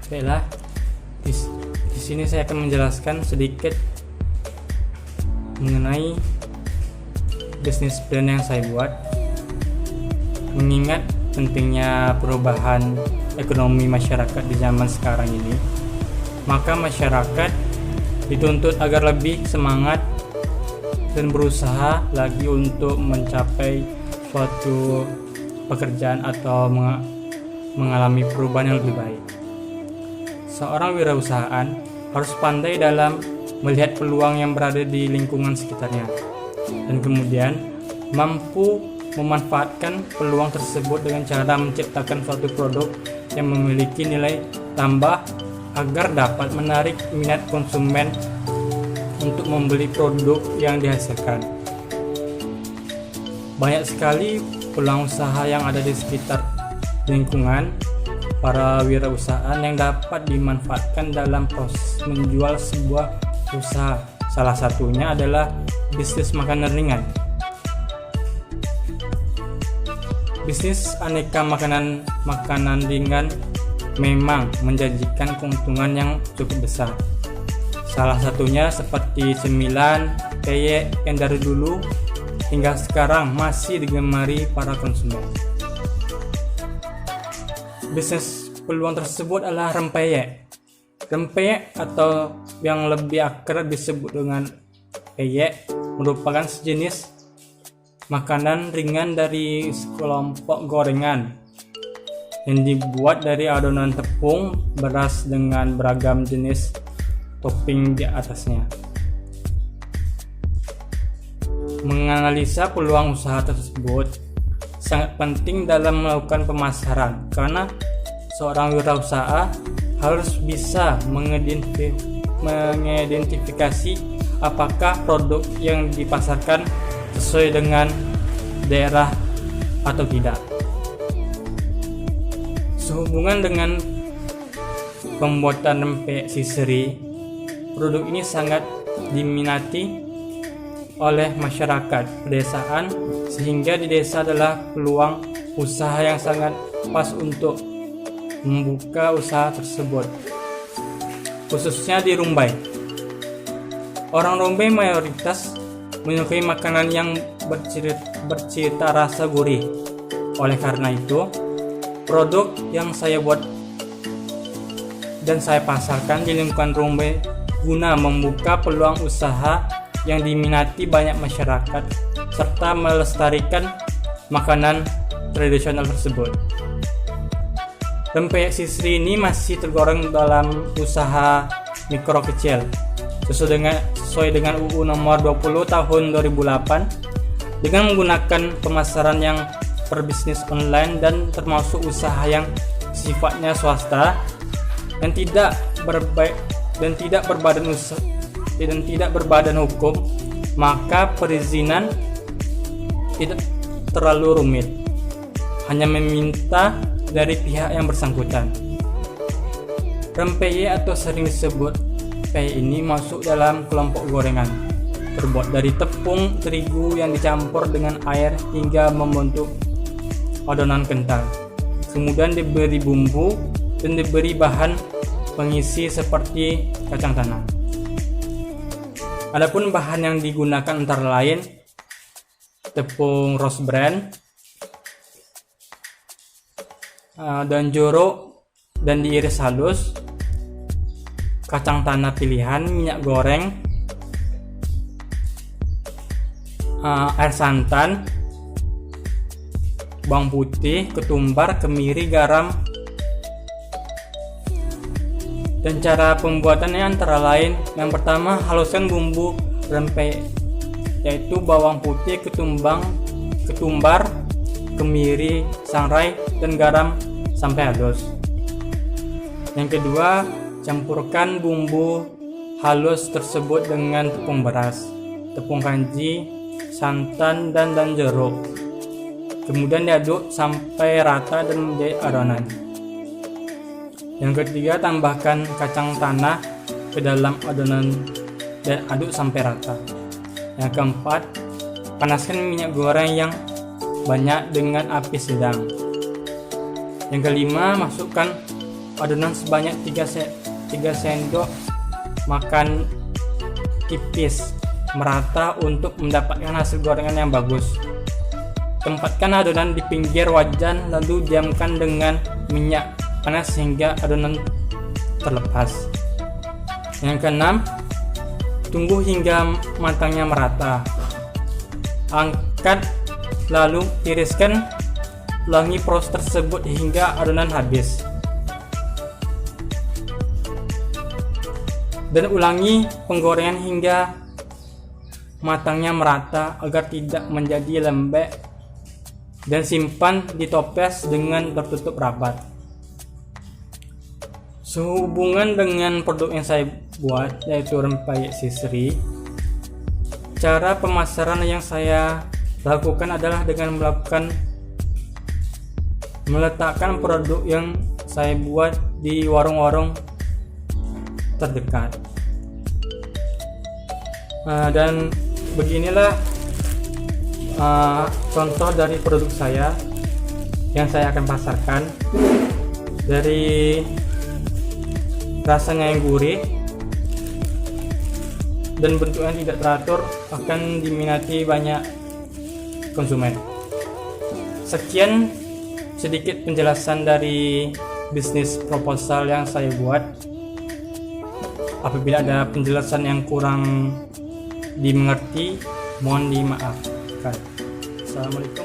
Baiklah, di sini saya akan menjelaskan sedikit mengenai bisnis plan yang saya buat. Mengingat pentingnya perubahan ekonomi masyarakat di zaman sekarang ini, maka masyarakat dituntut agar lebih semangat dan berusaha lagi untuk mencapai suatu pekerjaan atau mengalami perubahan yang lebih baik. Seorang wirausahaan harus pandai dalam melihat peluang yang berada di lingkungan sekitarnya dan kemudian mampu memanfaatkan peluang tersebut dengan cara menciptakan suatu produk yang memiliki nilai tambah agar dapat menarik minat konsumen untuk membeli produk yang dihasilkan. Banyak sekali peluang usaha yang ada di sekitar lingkungan para wirausahaan yang dapat dimanfaatkan dalam proses menjual sebuah usaha. Salah satunya adalah bisnis makanan ringan. Bisnis aneka makanan ringan memang menjanjikan keuntungan yang cukup besar. Salah satunya seperti cemilan, peyek yang dari dulu hingga sekarang masih digemari para konsumen. Bisnis peluang tersebut adalah rempeyek. Rempeyek atau yang lebih akrab disebut dengan peyek merupakan sejenis makanan ringan dari sekelompok gorengan yang dibuat dari adonan tepung beras dengan beragam jenis topping di atasnya. Menganalisa peluang usaha tersebut sangat penting dalam melakukan pemasaran, karena seorang wirausaha harus bisa mengidentifikasi apakah produk yang dipasarkan sesuai dengan daerah atau tidak. Sehubungan dengan pembuatan rempeyek sisri, produk ini sangat diminati oleh masyarakat pedesaan, sehingga di desa adalah peluang usaha yang sangat pas untuk membuka usaha tersebut, khususnya di Rumbai. Orang Rumbai mayoritas menyukai makanan yang bercita rasa gurih. Oleh karena itu, produk yang saya buat dan saya pasarkan di lingkungan Rumbai guna membuka peluang usaha yang diminati banyak masyarakat serta melestarikan makanan tradisional tersebut. Rempeyek sisri ini masih tergolong dalam usaha mikro kecil sesuai dengan UU nomor 20 tahun 2008 dengan menggunakan pemasaran yang berbisnis online dan termasuk usaha yang sifatnya swasta dan tidak berbadan hukum, maka perizinan tidak terlalu rumit, hanya meminta dari pihak yang bersangkutan. Rempeyek atau sering disebut peyek ini masuk dalam kelompok gorengan, terbuat dari tepung terigu yang dicampur dengan air hingga membentuk adonan kental. Kemudian diberi bumbu dan diberi bahan pengisi seperti kacang tanah. Adapun bahan yang digunakan antara lain tepung rose bran, dan jeruk dan diiris halus, kacang tanah pilihan, minyak goreng, air santan, bawang putih, ketumbar, kemiri, garam. Dan cara pembuatannya antara lain, yang pertama, haluskan bumbu rempeyek, yaitu bawang putih, ketumbar, kemiri, sangrai, dan garam sampai halus. Yang kedua, campurkan bumbu halus tersebut dengan tepung beras, tepung kanji, santan, dan jeruk. Kemudian diaduk sampai rata dan menjadi adonan. Yang ketiga, tambahkan kacang tanah ke dalam adonan dan aduk sampai rata. Yang keempat, panaskan minyak goreng yang banyak dengan api sedang. Yang kelima, masukkan adonan sebanyak 3 sendok makan tipis merata untuk mendapatkan hasil gorengan yang bagus. Tempatkan adonan di pinggir wajan lalu diamkan dengan minyak panas hingga adonan terlepas. Yang keenam, tunggu hingga matangnya merata. Angkat lalu tiriskan, ulangi proses tersebut hingga adonan habis. Dan ulangi penggorengan hingga matangnya merata agar tidak menjadi lembek, dan simpan di toples dengan tertutup rapat. Sehubungan dengan produk yang saya buat, yaitu rempeyek sisri, cara pemasaran yang saya lakukan adalah dengan meletakkan produk yang saya buat di warung-warung terdekat. Dan beginilah contoh dari produk saya yang saya akan pasarkan. Dari rasanya yang gurih dan bentuknya tidak teratur, akan diminati banyak konsumen. Sekian sedikit penjelasan dari bisnis proposal yang saya buat. Apabila ada penjelasan yang kurang dimengerti, mohon dimaafkan. Assalamualaikum